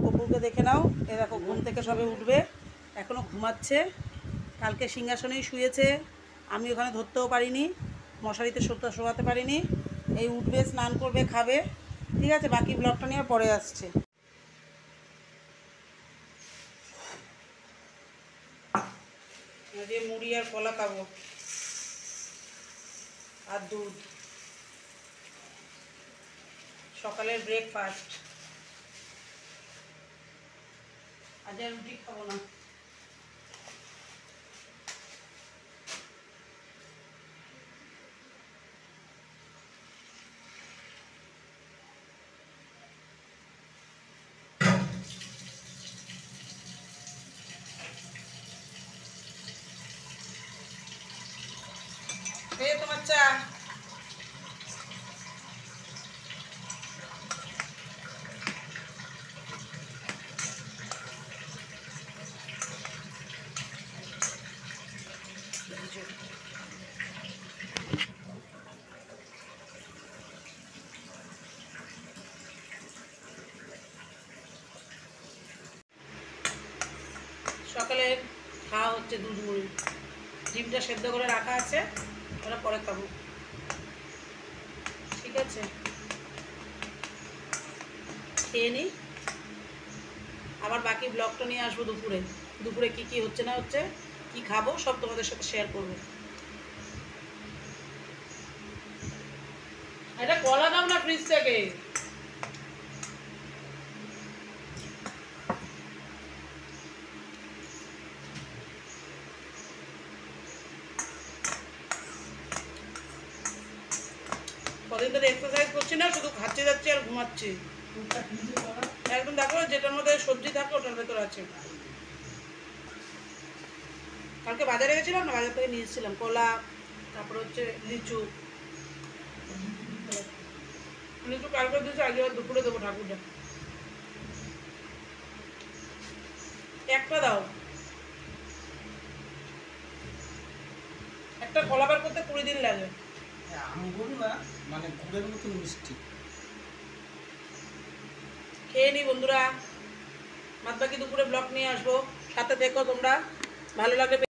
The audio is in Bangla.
গপুরকে দেখে নাও, এ দেখো ঘুম থেকে সবে উঠবে, এখনও ঘুমাচ্ছে। কালকে সিংহাসনেই শুয়েছে, আমি ওখানে ধরতেও পারিনি, মশারিতে শোয়াতে পারিনি। এই উঠবে, স্নান করবে, খাবে। ঠিক আছে, বাকি ব্লগটা নিয়ে পরে আসছে। দিয়ে মুড়ি আর কলা খাবো, আর দুধ, সকালের ব্রেকফাস্ট। আজ আর রুটি খাবো না। তোমার চা। সকালে খাওয়া হচ্ছে দুধ মুড়ি, ডিমটা সেদ্ধ করে রাখা আছে, ওরা পরে খাবো। ঠিক আছে, খেয়ে নিই, আবার বাকি ব্লগটা নিয়ে আসবো দুপুরে। দুপুরে কি কি হচ্ছে না হচ্ছে, কি খাবো, সব তোমাদের সাথে শেয়ার করবো। এটা কলা দাও না ফ্রিজ থেকে। কদিন ধরে এক্সারসাইজ করছি না, শুধু খাচ্ছে যাচ্ছে আর ঘুমাচ্ছি। একদম দেখো, যেটার মধ্যে সবজি থাকে ওটার ভেতর আছে। কালকে বাজারে গেছিলাম না, বাজার থেকে নিয়ে এসেছিলাম কলা, তারপরে হচ্ছে লিচু। লিচু কালকে দিয়েছে, আজকে দুপুরে দেবো ঠাকুরটা। একটা দাও, একটা কলা বার করতে 20 দিন লাগে। আঙ্গুর না, মানে গুড়ের মতন মিষ্টি। খেয়ে নি বন্ধুরা, বাদ বাকি দুপুরে ব্লগ নিয়ে আসবো, সাথে থেকো তোমরা। ভালো লাগলে